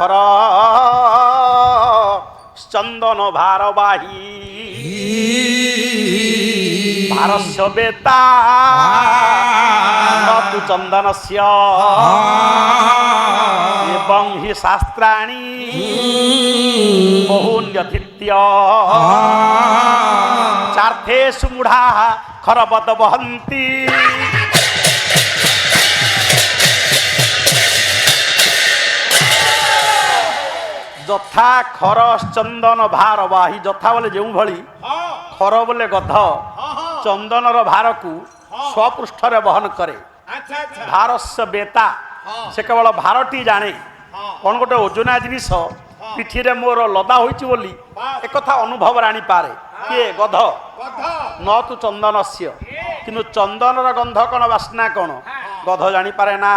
ଖର ଚନ୍ଦନ ଭାରବାହୀ ଭାରସ୍ୟ ବେତା ତୁ ଚନ୍ଦନସ୍ୟ ଏବଂ ହି ଶାସ୍ତ୍ରାଣୀ ବହୁନ୍ୟଧିତ୍ୟ ଚାର୍ଥେଷୁ ମୂଢ଼ା ଖରବତ ବହନ୍ତି ଯଥା ଖର ଚନ୍ଦନ ଭାରବାହୀ ଯଥା ବୋଲେ ଯେଉଁଭଳି ଖର ବୋଲେ ଗଧ ଚନ୍ଦନର ଭାରକୁ ସ୍ୱପୃଷ୍ଠରେ ବହନ କରେ ଭାରସ୍ୟ ବେତା ସେ କେବଳ ଭାରଟି ଜାଣେ କ'ଣ ଗୋଟେ ଓଜନା ଜିନିଷ ପିଠିରେ ମୋର ଲଦା ହୋଇଛି ବୋଲି ଏକଥା ଅନୁଭବରେ ଆଣିପାରେ କିଏ ଗଧ ନ ତୁ ଚନ୍ଦନସ୍ୟ କିନ୍ତୁ ଚନ୍ଦନର ଗନ୍ଧ କ'ଣ ବାସ୍ନା କ'ଣ ଗଧ ଜାଣିପାରେ ନା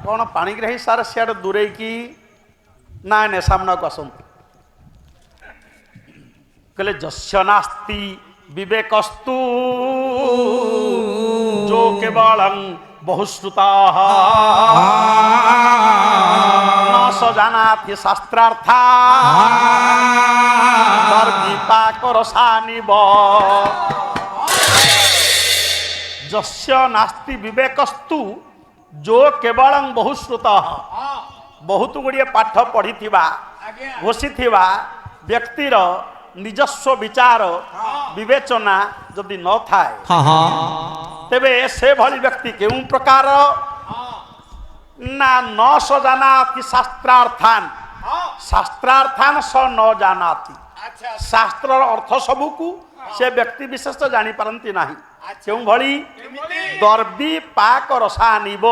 କ'ଣ ପାଣିଗ୍ରାହୀ ସାର ସିଆଡ଼େ ଦୂରେଇକି ନାଇଁ ନାଇଁ ସାମ୍ନାକୁ ଆସନ୍ତୁ କହିଲେ ଯସ୍ୟ ନାସ୍ତି ବିବେକସ୍ତୁ ଯୋ କେବଳଂ ବହୁଶ୍ରୁତା ନ ସ ଜାନାତି ଶାସ୍ତ୍ରାର୍ଥା ଦର୍ବିପାକରସାନିବ ଯସ୍ୟ ନାସ୍ତି ବିବେକସ୍ତୁ ଯୋ କେବଳଂ ବହୁଶ୍ରୁତ ବହୁତ ଗୁଡ଼ିଏ ପାଠ ପଢ଼ିଥିବା ଘୋଷିଥିବା ବ୍ୟକ୍ତିର ନିଜସ୍ୱ ବିଚାର ବିବେଚନା ଯଦି ନଥାଏ ତେବେ ସେଭଳି ବ୍ୟକ୍ତି କେଉଁ ପ୍ରକାର ନା ନ ସ ଜାନାତି ଶାସ୍ତ୍ରାର୍ଥାନ୍ ଶାସ୍ତ୍ରାର୍ଥାନ୍ ସ ନ ଜାନାତି ଶାସ୍ତ୍ରର ଅର୍ଥ ସବୁକୁ ସେ ବ୍ୟକ୍ତି ବିଶେଷ ଜାଣିପାରନ୍ତି ନାହିଁ କେଉଁଭଳି ଦର୍ବି ପାକ ରସାନିବ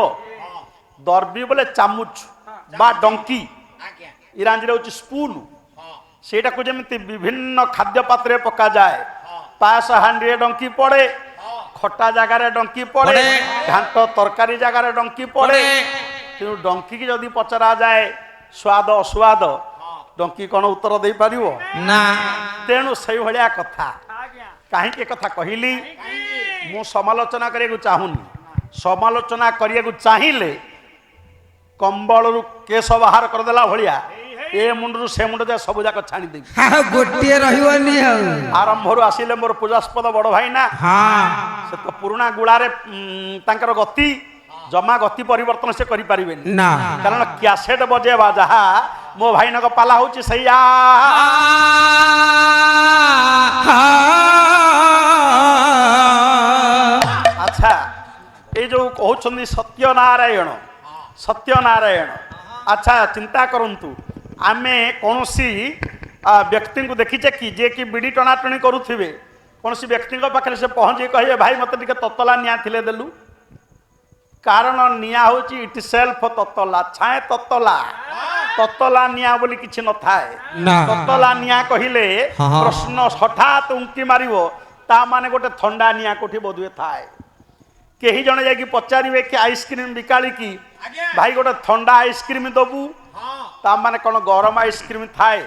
ଦର୍ବି ବୋଲେ ଚାମୁଚ ବା ଡଙ୍କି ଇଂରାଜୀରେ ହେଉଛି ସ୍ପୁନ୍ ସେଇଟାକୁ ଯେମିତି ବିଭିନ୍ନ ଖାଦ୍ୟ ପାତ୍ରରେ ପକାଯାଏ ପାୟସ ହାଣ୍ଡିରେ ଡଙ୍କି ପଡ଼େ ଖଟା ଜାଗାରେ ଡଙ୍କି ପଡ଼େ ଘାଣ୍ଟ ତରକାରୀ ଜାଗାରେ ଡଙ୍କି ପଡ଼େ ତେଣୁ ଡଙ୍କିକି ଯଦି ପଚରାଯାଏ ସ୍ୱାଦ ଅସ୍ୱାଦ ଡଙ୍କି କ'ଣ ଉତ୍ତର ଦେଇପାରିବ ନା ତେଣୁ ସେଇଭଳିଆ କଥା କାହିଁକି କଥା କହିଲି ମୁଁ ସମାଲୋଚନା କରିବାକୁ ଚାହୁଁନି ସମାଲୋଚନା କରିବାକୁ ଚାହିଁଲେ କମ୍ବଳରୁ କେଶ ବାହାର କରିଦେଲା ଭଳିଆ ଏ ମୁଣ୍ଡରୁ ସେ ମୁଣ୍ଡ ଯାଏ ସବୁ ଯାକ ଛାଣିଦେବି ଗୋଟିଏ ରହିବନି ଆରମ୍ଭରୁ ଆସିଲେ ମୋର ପୂଜାସ୍ପଦ ବଡ଼ ଭାଇ ନା ସେ ତ ପୁରୁଣା ଗୁଳାରେ ତାଙ୍କର ଗତି ଜମା ଗତି ପରିବର୍ତ୍ତନ ସେ କରିପାରିବେନି କାରଣ କ୍ୟାସେଟ ବଜେଇବା ଯାହା ମୋ ଭାଇନଙ୍କ ପାଲା ହଉଛି ସେଇଆ ଆଚ୍ଛା ଏଇ ଯୋଉ କହୁଛନ୍ତି ସତ୍ୟନାରାୟଣ ସତ୍ୟନାରାୟଣ ଆଚ୍ଛା ଚିନ୍ତା କରନ୍ତୁ ଆମେ କୌଣସି ବ୍ୟକ୍ତିଙ୍କୁ ଦେଖିଛେ କି ଯିଏକି ବିଡ଼ି ଟଣାଟଣି କରୁଥିବେ କୌଣସି ବ୍ୟକ୍ତିଙ୍କ ପାଖରେ ସେ ପହଞ୍ଚି କହିବେ ଭାଇ ମୋତେ ଟିକେ ତତଲା ନିଆଁ ଥିଲେ ଦେଲୁ କାରଣ ନିଆଁ ହେଉଛି ଇଟ୍ ସେଲ୍ଫ ତତଲା ଛାଏଁ ତତଲା ତତଲା ନିଆଁ ବୋଲି କିଛି ନଥାଏ ତତଲା ନିଆଁ କହିଲେ ପ୍ରଶ୍ନ ହଠାତ୍ ଉଙ୍କି ମାରିବ ତା ମାନେ ଗୋଟେ ଥଣ୍ଡା ନିଆଁ କୋଠି ବୋଧୁଏ ଥାଏ କେହି ଜଣେ ଯାଇକି ପଚାରିବେ କି ଆଇସ୍କ୍ରିମ୍ ବିକାଳି କି ଭାଇ ଗୋଟେ ଥଣ୍ଡା ଆଇସ୍କ୍ରିମ୍ ଦବୁ ତା ମାନେ କ'ଣ ଗରମ ଆଇସ୍କ୍ରିମ୍ ଥାଏ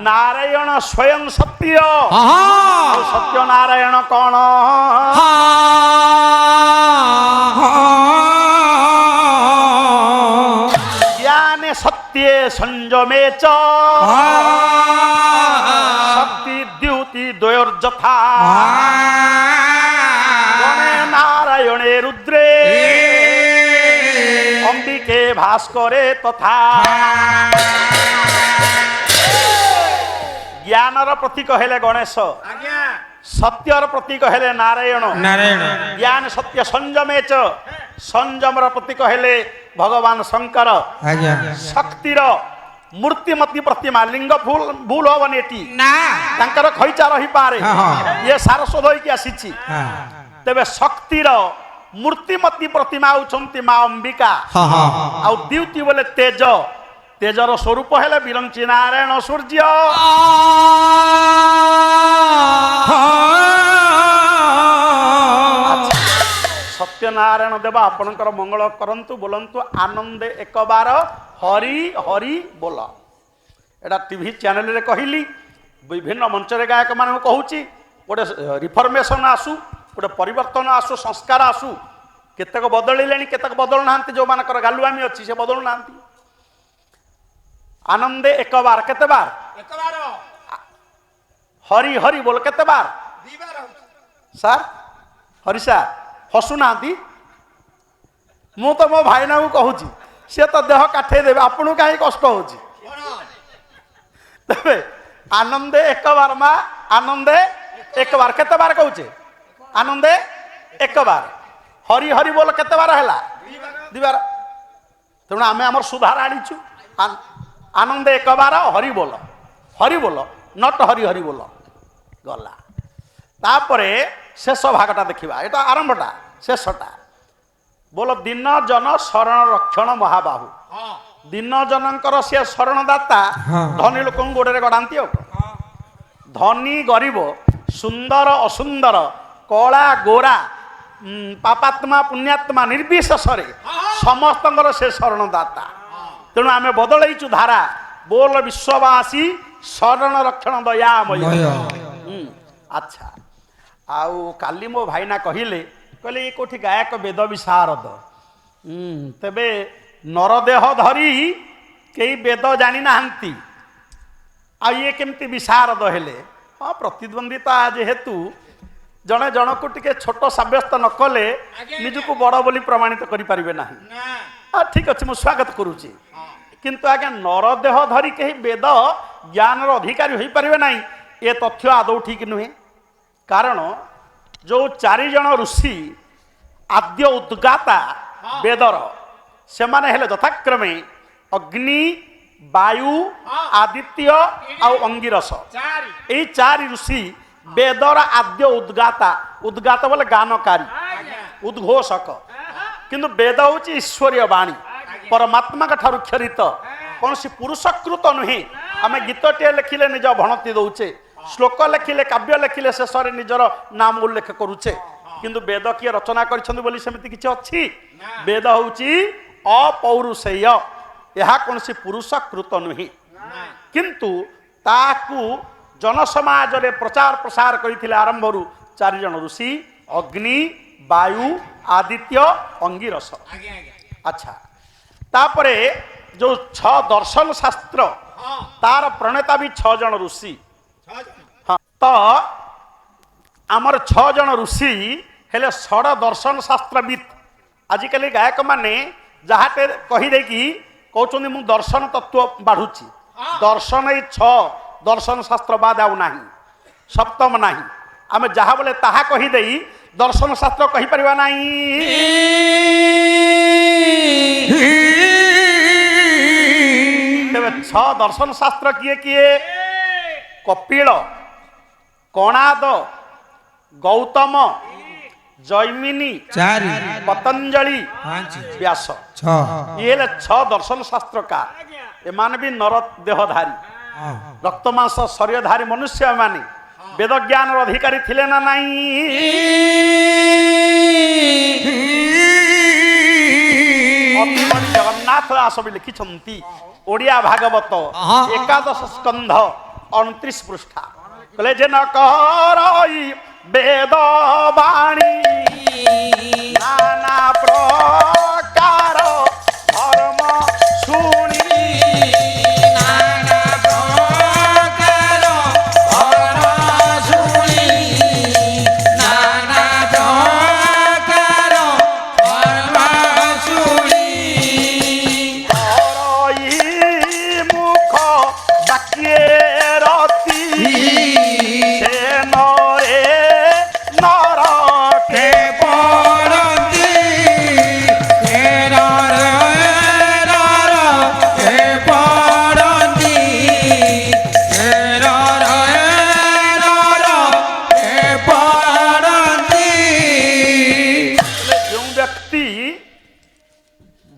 ନାରାୟଣ ସ୍ୱୟଂ ସତ୍ୟ ସତ୍ୟ ନାରାୟଣ କ'ଣ ଜ୍ଞାନେ ସତ୍ये ସଂଯମେ ଚ ଶକ୍ତି ଦ୍ୟୁତି ଦ୍ୱୟୋର୍ଯଥା ଗଣେ ନାରାୟଣେ ରୁଦ୍ରେ অম্বিকে ভাস্করে তথা জ্ঞানর প্রতীক হেলে গণেশ সত্যর প্রতীক হেলে নারায়ণ জ্ঞান সত্য সংযমে চ সংযমর প্রতীক হেলে ভগবান শঙ্কর শক্তির মূর্তিমতী প্রতিমা লিঙ্গ ভুল হবনি এটি তাঙ্কর খৈচা রহিপারে ইয়ে সারস্বত হইকি আসিছি তেবে শক্তির মূর্তিমতী প্রতিমা হচ্ছন্তি মা অম্বিকা আউ দ্যুতি বলে তেজ তেজর স্বরূপ হেলে বিরঞ্চি নারায়ণ সূর্য সত্যনারায়ণ দেবা আপনার মঙ্গল করন্তু বলন্তু আনন্দে একবার হরি হরি বল এটা টিভি চ্যানেল কহিলি বিভিন্ন মঞ্চরে গায়ক মানুষ কହୁছি গোটে রিফর্মেশন আসু गोटे परिवर्तन आसु संस्कार आसु केतक बदलिले केतक बदलु ना जो मानकर गालुआमी अच्छी से बदलु ना आनंदे एक बार केते बार हरि हरि बोल केते बार सर हरि सार हसुना मु तो मो भाईना को कहूँ सी तो देह काठे देवे आपन कहीं कष्ट हो तेरे आनंदे एक बार माँ आनंदे एक बार केते बार कहूचे आनंदे एक बार हरि हरि बोल केते बार है दिबार तेणु आम आम सुधार आनीचु आनंदे एक बार हरि बोल नट हरि हरि बोल गला तापरे शेष भागटा देखा ये आरंभटा शेषटा बोल दीन जन शरण रक्षण महाबाहु दीन जनकर सी शरणदाता धनी लोक गोड़े गड़ाती धनी गरीब सुंदर असुंदर कला गोरा पापात्मा पुण्यात्मा निर्विशेष समस्त से शरणदाता तेणु आम बदलैचु धारा बोल विश्ववासी शरण रक्षण दयामय अच्छा आउ काली मो भाईना कहले कहले ये कोठी गायक वेद विशारद तेबे नरदेह धरी कई वेद जानी नाहंती आ ये केमती विशारद हेले हाँ प्रतिद्वंदिता जेहेतु जड़े जन को टिके छोट सब्यस्त न कले निजको बड़ बोली प्रमाणित करि परिबे नाही हाँ ठीक अच्छे मुझे स्वागत करुच्ची किंतु आज्ञा नरदेह धरी कहीं वेद ज्ञान अधिकारी हो पारे ना ये तथ्य आदौ ठीक नुहे कारण जो चारि जन ऋषि आद्य उद्गाता वेदर से माने हेले यथाक्रमे अग्नि वायु आदित्य आउ अंगिरस यही चारि ऋषि वेदर आद्य उद्गाता उद्गाता बोले गानकारी उद्घोषक किंतु वेद हूँ ईश्वरीय वाणी परमात्मा ठारू क्षरित कौन सी पुरुषकृत नुहे आम गीतटे लिखिले निज भणती दौचे श्लोक लिखिले काव्य लिखिले शेष निजर नाम उल्लेख करुचे किंतु वेद किए रचना करमती किसी अच्छी वेद हूँ अपौरुषेय यह कौन सी पुरुषकृत नुहे किंतु ताकू जनसमाज रे प्रचार प्रसार करथिले आरंभरू चारि जन ऋषि अग्नि वायु आदित्य अंगिरस अच्छा तापरे जो 6 दर्शन शास्त्र तार प्रणेता भी 6 जन ऋषि हाँ तो आमर 6 जन ऋषि हेले 6 दर्शन शास्त्रविद आजिकल गायक माने जहाटे कहीदे कि कहते मु दर्शन तत्व बाढ़ुची दर्शन 6 दर्शन शास्त्र बाद आउ नाही सप्तम नाही आमे जहा बोले ताहा कहीदे दर्शन शास्त्र कही परिबा नाही तेरे 6 दर्शन शास्त्र किए किए कपिल कणाद गौतम जैमिनी पतंजलि व्यास ये 6 दर्शन शास्त्र का एमान भी नर देहधारी रक्तमांस शरीरधारी मनुष्य माने वेद ज्ञान अधिकारी थिले ना नहीं जगन्नाथ दास भी लिखिछंती ओडिया भागवत 11 स्कंध 29 पृष्ठा कहले जे न करई वेद वाणी नाना प्रकार धर्म सुनी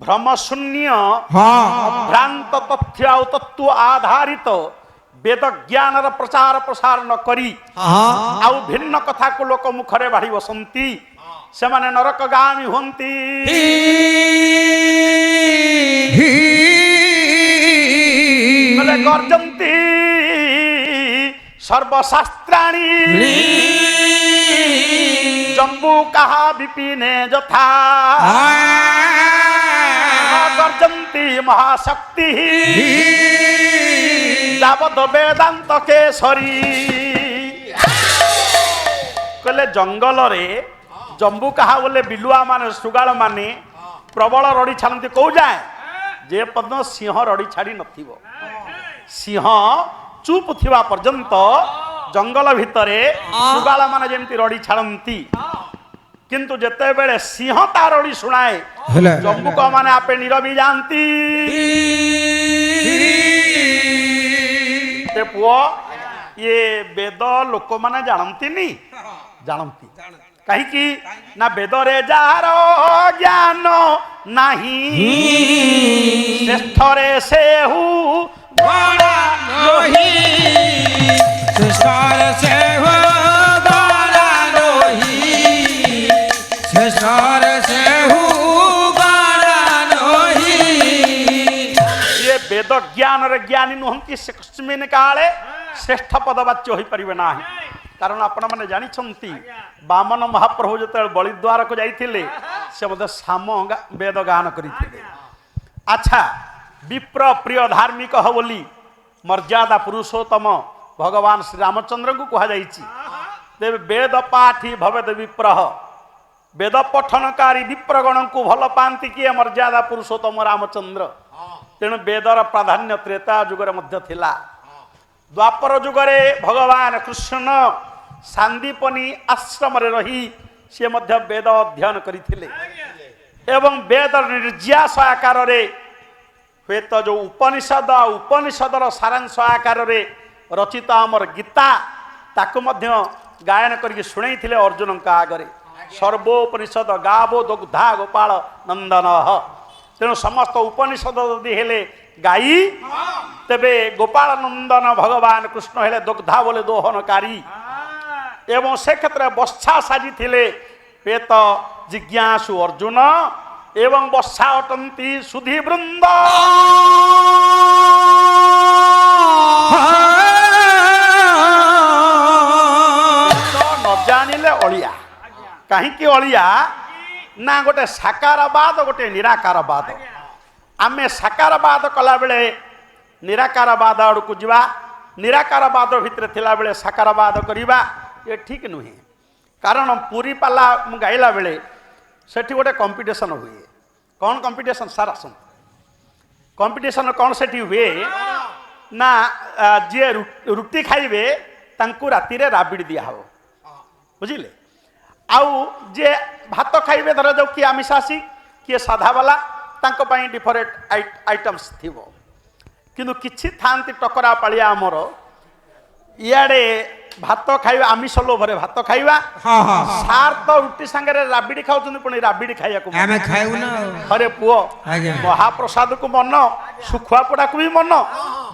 भ्रमशून्य भ्रांत तथ्य तत्व आधारित वेद ज्ञान प्रचार प्रसार न करी आउ भिन्न कथा को लोक मुखरे बाढ़ी बसंती से माने नरकगामी होंती गर्जंती सर्वशास्त्राणि ଜମ୍ବୁ କାହା ବିପିନେ ଯଥା ଗର୍ଜନ୍ତି ମହାଶକ୍ତି ଯାବତ ବେଦାନ୍ତ କେଶରୀ। କହିଲେ ଜଙ୍ଗଲରେ ଜମ୍ବୁ କାହା ବୋଲେ ବିଲୁଆ ମାନେ ଶୃଗାଳ ମାନେ ପ୍ରବଳ ରଡ଼ି ଛାଡ଼ନ୍ତି। କୋଉ ଯାଏ ଯେ ପର୍ଯ୍ୟନ୍ତ ସିଂହ ରଡ଼ି ଛାଡ଼ି ନଥିବ। ସିଂହ ଚୁପ୍ ଥିବା ପର୍ଯ୍ୟନ୍ତ ଜଙ୍ଗଲ ଭିତରେ ଶୃଗାଳ ମାନେ ଯେମିତି ରଡ଼ି ଛାଡ଼ନ୍ତି, କିନ୍ତୁ ଯେତେବେଳେ ସିଂହ ତା ରଡ଼ି ଶୁଣାଏ ଜମ୍ବୁକ ମାନେ ଆପେ ନିରବି ଯାଆନ୍ତି। ପୁଅ ଇଏ ବେଦ ଲୋକମାନେ ଜାଣନ୍ତିନି, ଜାଣନ୍ତି କାହିଁକି ନା ବେଦରେ ଯାହାର ଜ୍ଞାନ ନାହିଁ ଶ୍ରେଷ୍ଠରେ ସେହୁ ଗଣା ରୋହି। ଶ୍ରେଷ୍ଠରେ ସେହୁ ଗଣା ରୋହି। ଶ୍ରେଷ୍ଠରେ ସେହୁ ଗଣା ରୋହି। ଇଏ ବେଦ ଜ୍ଞାନରେ ଜ୍ଞାନୀ ନୁହନ୍ତି, ସେ କସ୍ମିନ କାଳେ ଶ୍ରେଷ୍ଠ ପଦବାଚ୍ୟ ହୋଇପାରିବେ ନାହିଁ। କାରଣ ଆପଣମାନେ ଜାଣିଛନ୍ତି ବାମନ ମହାପ୍ରଭୁ ଯେତେବେଳେ ବଳିଦ୍ୱାରକୁ ଯାଇଥିଲେ ସେ ମଧ୍ୟ ସାମ ବେଦ ଗାନ କରିଥିଲେ। ଆଚ୍ଛା, ବିପ୍ର ପ୍ରିୟ ଧାର୍ମିକ ବୋଲି ମର୍ଯ୍ୟାଦା ପୁରୁଷୋତ୍ତମ ଭଗବାନ ଶ୍ରୀରାମଚନ୍ଦ୍ରଙ୍କୁ କୁହାଯାଇଛି। ତେବେ ବେଦ ପାଠୀ ଭବେଦ ବିପ୍ରହ, ବେଦ ପଠନକାରୀ ବିପ୍ରଗଣଙ୍କୁ ଭଲ ପାଆନ୍ତି କିଏ? ମର୍ଯ୍ୟାଦା ପୁରୁଷୋତ୍ତମ ରାମଚନ୍ଦ୍ର। ତେଣୁ ବେଦର ପ୍ରାଧାନ୍ୟ ତ୍ରେତା ଯୁଗରେ ମଧ୍ୟ ଥିଲା। ଦ୍ୱାପର ଯୁଗରେ ଭଗବାନ କୃଷ୍ଣ ସାନ୍ଦୀପନୀ ଆଶ୍ରମରେ ରହି ସିଏ ମଧ୍ୟ ବେଦ ଅଧ୍ୟୟନ କରିଥିଲେ ଏବଂ ବେଦ ନିର୍ଯାସ ଆକାରରେ ହୁଏତ ଯେଉଁ ଉପନିଷଦର ସାରାଂଶ ଆକାରରେ ରଚିତ ଆମର ଗୀତା ତାକୁ ମଧ୍ୟ ଗାୟନ କରିକି ଶୁଣେଇଥିଲେ ଅର୍ଜୁନଙ୍କ ଆଗରେ। ସର୍ବୋପନିଷଦ ଗାବୋ ଦୁଗ୍ଧା ଗୋପାଳ ନନ୍ଦନ। ତେଣୁ ସମସ୍ତ ଉପନିଷଦ ଯଦି ହେଲେ ଗାଈ, ତେବେ ଗୋପାଳ ନନ୍ଦନ ଭଗବାନ କୃଷ୍ଣ ହେଲେ ଦୁଗ୍ଧା ବୋଲେ ଦୋହନକାରୀ। ଏବଂ ସେ କ୍ଷେତ୍ରରେ ବର୍ଷା ସାଜିଥିଲେ ହୁଏତ ଜିଜ୍ଞାସୁ ଅର୍ଜୁନ ଏବଂ ବର୍ଷା ଅଟନ୍ତି ସୁଧୀ ବୃନ୍ଦ। ନ ଜାଣିଲେ ଅଳିଆ। କାହିଁକି ଅଳିଆ ନା ଗୋଟେ ସାକାରବାଦ ଗୋଟେ ନିରାକାରବାଦ। ଆମେ ସାକାରବାଦ କଲାବେଳେ ନିରାକାରବାଦ ଆଡ଼କୁ ଯିବା, ନିରାକାରବାଦ ଭିତରେ ଥିଲାବେଳେ ସାକାରବାଦ କରିବା ଏ ଠିକ୍ ନୁହେଁ। କାରଣ ପୁରୀ ପାଲା ମୁଁ ଗାଇଲା ବେଳେ ସେଠି ଗୋଟେ କମ୍ପିଟିସନ୍ ହୁଏ। କ'ଣ କମ୍ପିଟିସନ୍ ସାର୍ ଆସନ୍ତୁ? କମ୍ପିଟିସନ୍ କ'ଣ ସେଠି ହୁଏ ନା ଯିଏ ରୁଟି ଖାଇବେ ତାଙ୍କୁ ରାତିରେ ରାବିଡ଼ି ଦିଆହେବ, ବୁଝିଲେ? ଆଉ ଯିଏ ଭାତ ଖାଇବେ, ଧରାଯାଉ କିଏ ଆମିଷାସୀ କିଏ ସାଧାବାଲା, ତାଙ୍କ ପାଇଁ ଡିଫରେଣ୍ଟ ଆଇଟମ୍ସ ଥିବ। କିନ୍ତୁ କିଛି ଥାନ୍ତି ଟକରା ପାଳିଆ ଆମର, ଇଆଡ଼େ ଭାତ ଖାଇବା ଆମିଷ ଲୋଭରେ ଭାତ ଖାଇବା, ସାର୍ ତ ରୁଟି ସାଙ୍ଗରେ ରାବିଡ଼ି ଖାଉଛନ୍ତି, ପୁଣି ରାବିଡ଼ି ଖାଇବାକୁ ଆମେ ଖାଇବୁ ନା। ଘରେ ପୁଅ ମହାପ୍ରସାଦକୁ ମନ, ଶୁଖୁଆ ପୋଡ଼ାକୁ ବି ମନ,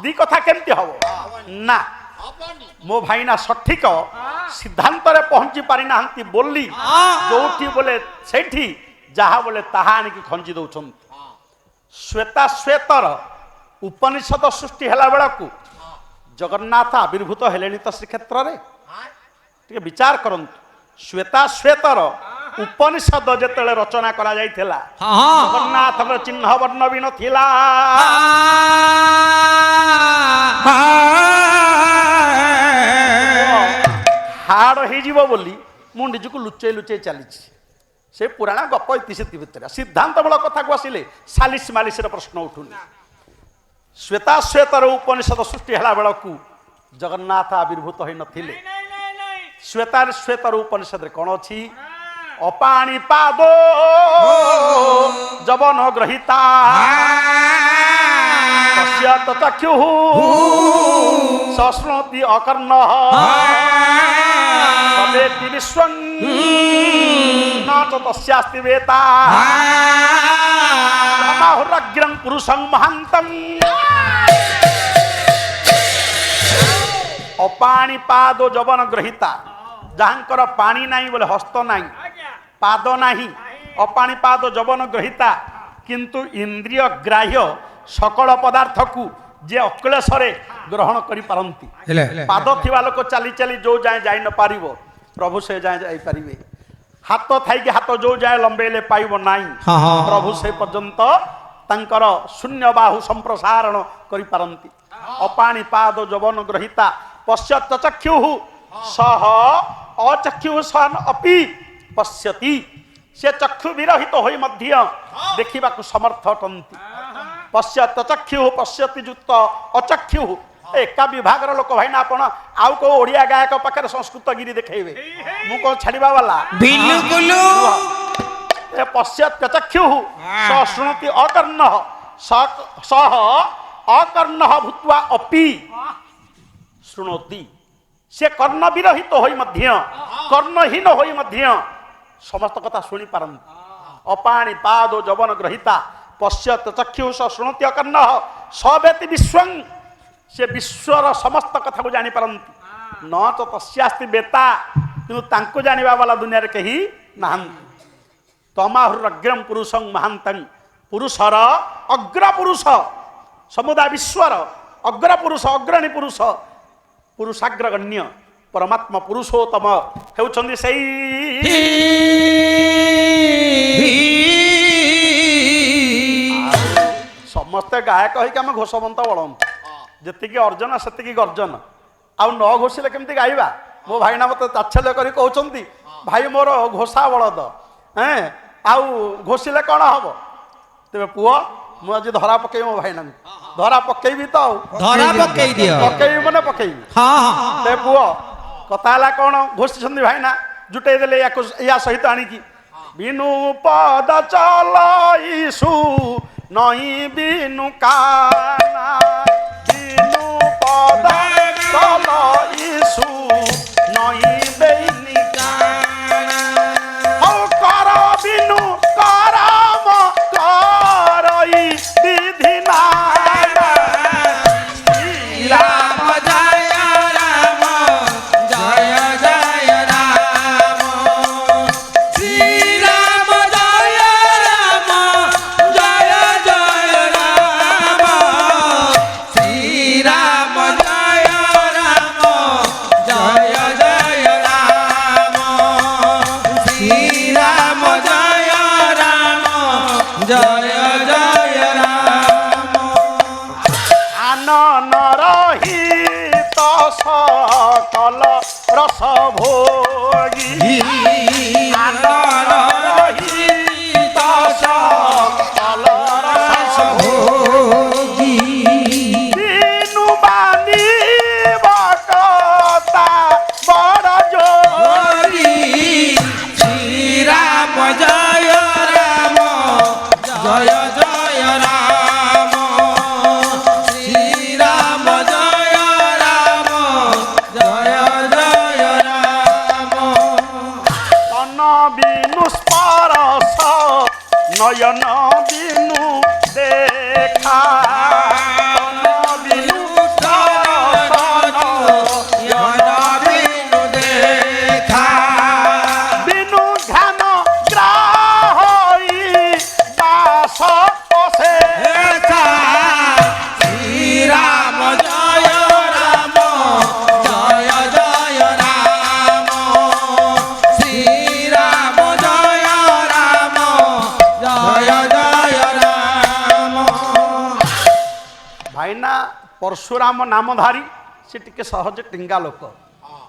ଦି କଥା କେମିତି ହବ? ନା, ମୋ ଭାଇନା ସଠିକ ସିଦ୍ଧାନ୍ତରେ ପହଞ୍ଚି ପାରିନାହାନ୍ତି ବୋଲି ଯୋଉଠି ବୋଲେ ସେଇଠି ଯାହା ବୋଲେ ତାହା ଆଣିକି ଖଞ୍ଜି ଦଉଛନ୍ତି। ଶ୍ଵେତାଶ୍ଵେତର ଉପନିଷଦ ସୃଷ୍ଟି ହେଲା ବେଳକୁ ଜଗନ୍ନାଥ ଆବିର୍ଭୂତ ହେଲେଣି ତ ଶ୍ରୀକ୍ଷେତ୍ରରେ। ଟିକେ ବିଚାର କରନ୍ତୁ, ଶ୍ଵେତାଶ୍ଵେତର ଉପନିଷଦ ଯେତେବେଳେ ରଚନା କରାଯାଇଥିଲା ଜଗନ୍ନାଥଙ୍କର ଚିହ୍ନ ବର୍ଣ୍ଣ ବି ନଥିଲା। ହାଡ଼ ହେଇଯିବ ବୋଲି ମୁଁ ନିଜକୁ ଲୁଚେଇ ଲୁଚେଇ ଚାଲିଛି। ସେ ପୁରାଣ ଗପ ଇତିହାସ ଭିତରେ ସିଦ୍ଧାନ୍ତ ମୂଳକ କଥାକୁ ଆସିଲେ ସାଲିସ ମାଲିସର ପ୍ରଶ୍ନ ଉଠୁନି। ଶ୍ଵେତାଶ୍ଵେତର ଉପନିଷଦ ସୃଷ୍ଟି ହେଲା ବେଳକୁ ଜଗନ୍ନାଥ ଆବିର୍ଭୂତ ହୋଇନଥିଲେ। ଶ୍ଵେତାଶ୍ଵେତର ଉପନିଷଦରେ କ'ଣ ଅଛି? ଅପାଣି ପାଦ ଜବନ ଗ୍ରହିତା ଚକ୍ଷୁ ସଶ୍ନୋତି ଅକର୍ଣ୍ଣ ତଦେତି ବିଶ୍ୱଂ ନ ତସ୍ୟାସ୍ତି ବେତା ମାହୁରଗ୍ରଂ ପୁରୁଷଂ ମହାନ୍ତଂ। ଅପାଣି ପାଦ ଯବନ ଗ୍ରହିତା, ଯାହାଙ୍କର ପାଣି ନାହିଁ ବୋଲେ ହସ୍ତ ନାହିଁ, ପାଦ ନାହିଁ, ଅପାଣି ପାଦ ଯବନ ଗ୍ରହିତା, କିନ୍ତୁ ଇନ୍ଦ୍ରିୟ ଗ୍ରାହ୍ୟ ସକଳ ପଦାର୍ଥକୁ ଯେ ଅକ୍ଲେଶରେ ଗ୍ରହଣ କରିପାରନ୍ତି। ପାଦ ଥିବା ଲୋକ ଚାଲି ଚାଲି ଯୋଉ ଯାଏ ଯାଇ ନ ପାରିବ, ପ୍ରଭୁ ସେ ଯାଏ ଯାଇପାରିବେ। ହାତ ଥାଇକି ହାତ ଯୋଉ ଯାଏ ଲମ୍ବେଇଲେ ପାଇବ ନାହିଁ ହଁ, ହଁ। ପ୍ରଭୁ ସେ ପର୍ଯ୍ୟନ୍ତ ତାଙ୍କର ଶୂନ୍ୟ ବାହୁ ସମ୍ପ୍ରସାରଣ କରିପାରନ୍ତି। ଅପାଣି ପାଦ ଯବନ ଗ୍ରହିତା ପଶ୍ୟତ ଚକ୍ଷୁ ସହ ଅଚକ୍ଷୁ ସନ୍ ଅପି ପଶ୍ୟତି। ସେ ଚକ୍ଷୁ ବିରହିତ ହୋଇ ମଧ୍ୟ ଦେଖିବାକୁ ସମର୍ଥ ଅଟନ୍ତି। ପଶ୍ୟତ ଚକ୍ଷୁ ପଶ୍ୟତି ଯୁକ୍ତ ଅଚକ୍ଷୁ। ଏକା ବିଭାଗର ଲୋକ ଭାଇନା ଆପଣ ଆଉ କୋଉ ଓଡିଆ ଗାୟକ ପାଖରେ ସଂସ୍କୃତ ଗିରି ଦେଖେଇବେ? ମୁଁ କଣ ଛାଡିବା ବାଲା? ବିଲୁକୁଲୁ ଏ ପଶ୍ୟତ ଚକ୍ଷୁ ସ ଶୃଣୁତି ଅକର୍ଣ୍ଣ ସହ ଅକର୍ଣ୍ଣ ଭୂତ୍ୱା ଅପି ଶୃଣୋତି। ସେ କର୍ଣ୍ଣ ବିରହିତ ହୋଇ ମଧ୍ୟ କର୍ଣ୍ଣହୀନ ହୋଇ ମଧ୍ୟ ସମସ୍ତ କଥା ଶୁଣିପାରନ୍ତି। ଅପାଣି ପାଦ ଯବନ ଗ୍ରହିତା ପଶ୍ୟତ ଚକ୍ଷୁ ସ ଶୃଣୋତି ଅକର୍ଣ୍ଣ ସବେତି ବିଶ୍ୱଂ। ସେ ବିଶ୍ୱର ସମସ୍ତ କଥାକୁ ଜାଣିପାରନ୍ତି। ନ ତ ତସ୍ୟାସ୍ତି ବେତା, କିନ୍ତୁ ତାଙ୍କୁ ଜାଣିବା ବାଲା ଦୁନିଆରେ କେହି ନାହାନ୍ତି। ତମାହୁରଗ୍ରମ ପୁରୁଷଂ ମହାନ୍ତଂ, ପୁରୁଷର ଅଗ୍ର ପୁରୁଷ, ସମୁଦାୟ ବିଶ୍ୱର ଅଗ୍ର ପୁରୁଷ, ଅଗ୍ରଣୀ ପୁରୁଷ, ପୁରୁଷାଗ୍ରଗଣ୍ୟ ପରମାତ୍ମା ପୁରୁଷୋତ୍ତମ ହେଉଛନ୍ତି ସେଇ। ସମସ୍ତେ ଗାୟକ ହେଇକି ଆମେ ଘୋଷବନ୍ତ ବଳନ୍ତୁ, ଯେତିକି ଅର୍ଜନ ସେତିକି ଗର୍ଜନ। ଆଉ ନ ଘୋଷିଲେ କେମିତି ଗାଇବା? ମୋ ଭାଇନା ମତେ ତାଚ୍ଛଲ୍ୟ କରି କହୁଛନ୍ତି, ଭାଇ ମୋର ଘୋଷା ବଳଦ, ଆଉ ଘୋଷିଲେ କ'ଣ ହବ? ତେବେ ପୁଅ ମୁଁ ଆଜି ଧରା ପକେଇବି ମୋ ଭାଇନାଙ୍କୁ, ଧରା ପକେଇବି ତ, ଆଉ ଧରା ପକେଇ ଦିଅ। ପକେଇବି ମାନେ ପକେଇବି। ହଁ ହଁ। ତେବେ ପୁଅ କଥା ହେଲା କ'ଣ? ଘୋଷିଛନ୍ତି ଭାଇନା, ଜୁଟେଇ ଦେଲେ ୟା ସହିତ ଆଣିକି। ବିନୁ ପଦ ଚଲଇସୁ ନଈ ବିନୁ କାନା, ବିନୁ ପଦ ଚଲଇସୁ ନଈ ବେଇନି କାନା। ହଉ କର ବିନୁ କରମ କରଇ ବିଧି ନାନା। ରାମ ଜୟ ରାମ ଜୟ ଜୟ ରାମ, ଶ୍ରୀରାମ ଜୟ ରାମ ଜୟ ଜୟ ରାମ, ଶ୍ରୀରାମ ଜୟ ରାମ ଜୟ ଜୟ ରାମ, ଶ୍ରୀରାମ ଜୟ ରାମ ଜୟ ଜୟ ରାମ। ଆନନ ରହିତ ସକଲ ରସ ଭୋଗୀ, ଆନନ ରହିତ ସକଲ ରସ ଭୋଗୀ, ବିନୁ ବାଣୀ ବକତା ବଡ଼ ଜୋରୀ। ଶ୍ରୀରାମ ଜୟ ରାମ ଜୟ ଜୟ ରାମ, ଶ୍ରୀରାମ ଜୟ ରାମ ଜୟ ଜୟ ରାମ। ତନ ବିନୁ ସ୍ପରଶ ନୟନ ବିନୁ ଦେଖା, ତନ ବିନୁ ସ୍ପରଶ ୟନ ବିନୁ ଦେଖା, ବିନୁ ଧ୍ୟାନ ଗ୍ରାହଇ ବାସ ଅସେ। ଦେଖା। ଶ୍ରୀରାମ ଜୟ ରାମ ଜୟ ଜୟ ରାମ, ଶ୍ରୀରାମ ଜୟ ରାମ ଜୟ ଜୟ ରାମ। ଭାଇନା ପରଶୁରାମ ନାମଧାରୀ, ସେ ଟିକେ ସହଜ ଟିଙ୍ଗା ଲୋକ।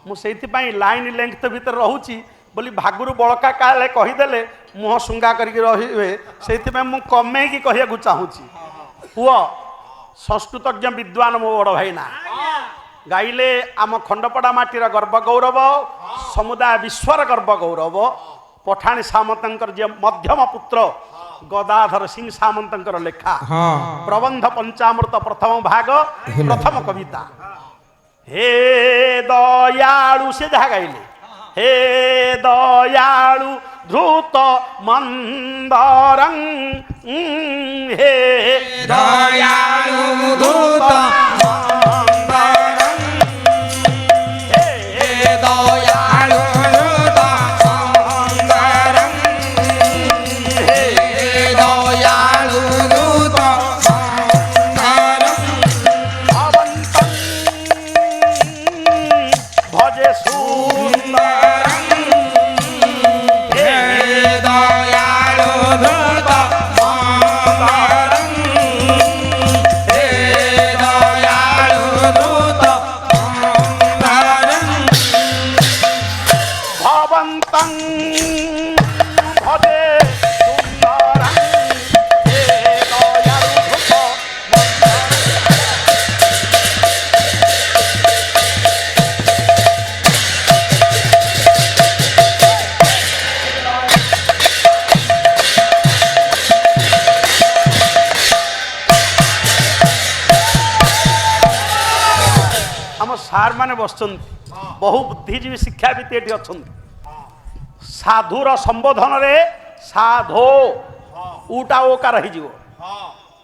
ମୁଁ ସେଇଥିପାଇଁ ଲାଇନ୍ ଲେଙ୍ଥ ଭିତରେ ରହୁଛି ବୋଲି ଭାଗୁରୁ ବଳକା କାଳେ କହିଦେଲେ ମୁହଁ ଶୁଙ୍ଗା କରିକି ରହିବେ, ସେଇଥିପାଇଁ ମୁଁ କମେଇକି କହିବାକୁ ଚାହୁଁଛି। ପୁଅ ସଂସ୍କୃତଜ୍ଞ ବିଦ୍ୱାନ ମୋ ବଡ଼ ଭାଇନା, ଗାଇଲେ ଆମ ଖଣ୍ଡପଡ଼ା ମାଟିର ଗର୍ବ ଗୌରବ, ସମୁଦାୟ ବିଶ୍ୱର ଗର୍ବ ଗୌରବ। ପଠାଣି ସାମନ୍ତଙ୍କର ଯିଏ ମଧ୍ୟମ ପୁତ୍ର ଗଦାଧର ସିଂ ସାମନ୍ତଙ୍କର ଲେଖା ହଁ। ପ୍ରବନ୍ଧ ପଞ୍ଚାମୃତ ପ୍ରଥମ ଭାଗ ପ୍ରଥମ କବିତା। ହେ ଦୟାଳୁ, ସେ ଯାହା ଗାଇଲେ, ହେ ଦୟାଳୁ ଧୃତ ମନ୍ଦରଂ, ହେ ଦୟାଳୁ ଧୂତ ମନ୍ଦରଂ, ହେ ଦୟାଳୁ ଧୂତ ମନ୍ଦରଂ, ହେ ଦୟାଳୁ ଧୂତ ମନ୍ଦରଂ, ଭବନ୍ତଂ ଭଜେ ସୁନ୍ଦରଂ, ହେ ସାର୍ ମାନେ ବସିଛନ୍ତି ବହୁ ବୁଦ୍ଧିଜୀବୀ ଶିକ୍ଷାବିତ ଏଠି ଅଛନ୍ତି। ସାଧୁର ସମ୍ବୋଧନରେ ସାଧୋ ଉଟା ଓକାର ହେଇଯିବ।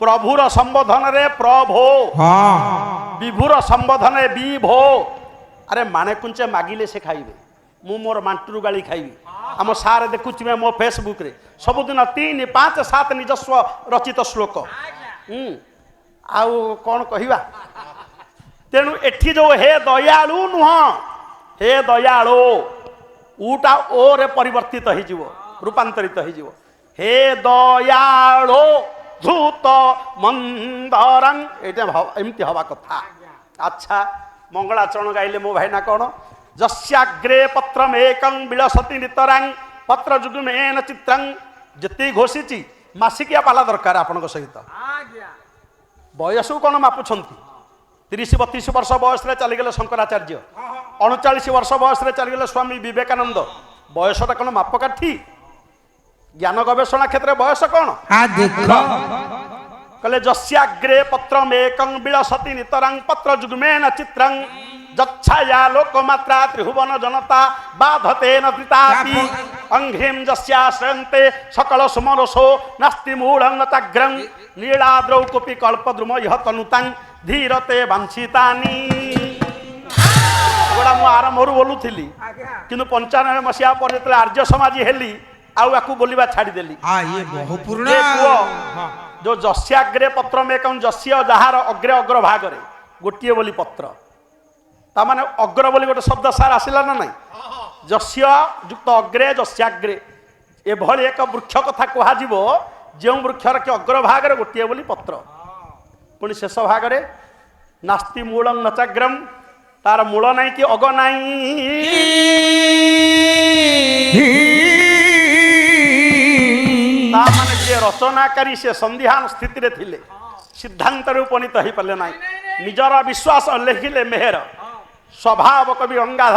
ପ୍ରଭୁର ସମ୍ବୋଧନରେ ପ୍ରଭୋ, ବିଭୁର ସମ୍ବୋଧନରେ ବିଭୋ। ଆରେ ମାଣେ କୁଞ୍ଚେ ମାଗିଲେ ସେ ଖାଇବେ, ମୁଁ ମୋର ମାଣ୍ଟୁରୁ ଗାଳି ଖାଇବି। ଆମ ସାର୍ ଦେଖୁଥିବେ ମୋ ଫେସବୁକରେ ସବୁଦିନ 3, 5, 7 ନିଜସ୍ୱ ରଚିତ ଶ୍ଲୋକ। ଆଉ କ'ଣ କହିବା। ତେଣୁ ଏଠି ଯୋଉ ହେ ଦୟାଳୁ ନୁହଁ, ହେ ଦୟାଳୁ ଉଟା ଓରେ ପରିବର୍ତ୍ତିତ ହେଇଯିବ, ରୂପାନ୍ତରିତ ହେଇଯିବ। ହେ ଦୟାଳୁ ଧୂତ ମନ୍ଦରଂ, ଏଇଟା ଏମିତି ହବା କଥା। ଆଚ୍ଛା, ମଙ୍ଗଳାଚରଣ ଗାଇଲେ ମୋ ଭାଇ ନା କ'ଣ? ଯସ୍ୟାଗ୍ରେ ପତ୍ରମ୍ ଏକଂ ବିଳସତି ନିତରାଂ ପତ୍ର ଯୁଗ୍ମେନ ଚିତ୍ରଂ। ଯେତିକି ଘୋଷିଛି ମାସିକିଆ ପାଲା ଦରକାର ଆପଣଙ୍କ ସହିତ। ବୟସକୁ କ'ଣ ମାପୁଛନ୍ତି? 30-32 ବର୍ଷ ବୟସରେ ଚାଲିଗଲେ ଶଙ୍କରାଚାର୍ଯ୍ୟ, 39 ବର୍ଷ ବୟସରେ ଚାଲିଗଲେ ସ୍ୱାମୀ ବିବେକାନନ୍ଦ। ବୟସଟା କ'ଣ ମାପକାଠି? ଜ୍ଞାନ ଗବେଷଣା କ୍ଷେତ୍ରରେ ବୟସ କ'ଣ? କହିଲେ ଯସ୍ୟାଗ୍ରେ ପତ୍ରମ୍ ଏକଂ ବିଳସତି ନିତରାଂ ପତ୍ର ଯୁଗ୍ମେନ ଚିତ୍ରଂ ଯଚ୍ଛାୟା ଲୋକମାତ୍ରା ତ୍ରିଭୁବନ ଜନତା ବାଧତେନ ତ୍ରିତାପି ଅଙ୍ଘ୍ରିಂ ଯସ୍ୟାଶ୍ରୟନ୍ତେ ସକଳ ସୁମରସୋ ନାସ୍ତି ମୂଢ଼ଂ ଚାଗ୍ରଂ ନୀଳାଦ୍ରୌ କୋପି କଳ୍ପଦ୍ରୁମ ଇହ ତନୁତାଂ ଧୀରତେ ବାଞ୍ଛିତାନି। ଏଗୁଡ଼ା ମୁଁ ଆରମ୍ଭରୁ ବୋଲୁଥିଲି, କିନ୍ତୁ 95 ମସିହା ପରେ ଯେତେବେଳେ ଆର୍ଯ୍ୟ ସମାଜୀ ହେଲି ଆଉ ୟାକୁ ବୋଲିବା ଛାଡ଼ିଦେଲି। ଯୋଉ ଯସ୍ୟାଗ୍ରେ ପତ୍ରମ୍ ଏକଂ, ଯସ୍ୟ ଯାହାର ଅଗ୍ରେ ଅଗ୍ର ଭାଗରେ ଗୋଟିଏ ବୋଲି ପତ୍ର, ତାମାନେ ଅଗ୍ର ବୋଲି ଗୋଟେ ଶବ୍ଦ ସାର୍ ଆସିଲା ନା ନାଇଁ? ଯସ୍ୟ ଯୁକ୍ତ ଅଗ୍ରେ ଯସ୍ୟାଗ୍ରେ, ଏଭଳି ଏକ ବୃକ୍ଷ କଥା କୁହାଯିବ ଯେଉଁ ବୃକ୍ଷର କି ଅଗ୍ର ଭାଗରେ ଗୋଟିଏ ବୋଲି ପତ୍ର, ପୁଣି ଶେଷ ଭାଗରେ ନାସ୍ତି ମୂଳଂ ନଚାଗ୍ରମ୍, ତାର ମୂଳ ନାହିଁ କି ଅଗ ନାହିଁ। ତାମାନେ ଯିଏ ରଚନାକାରୀ ସେ ସନ୍ଦିହାନ ସ୍ଥିତିରେ ଥିଲେ, ସିଦ୍ଧାନ୍ତରେ ଉପନୀତ ହେଇପାରିଲେ ନାହିଁ। ନିଜର ବିଶ୍ୱାସ ଲେଖିଲେ ମେହେର, ସ୍ୱଭାବ କବି ଗଙ୍ଗାଧର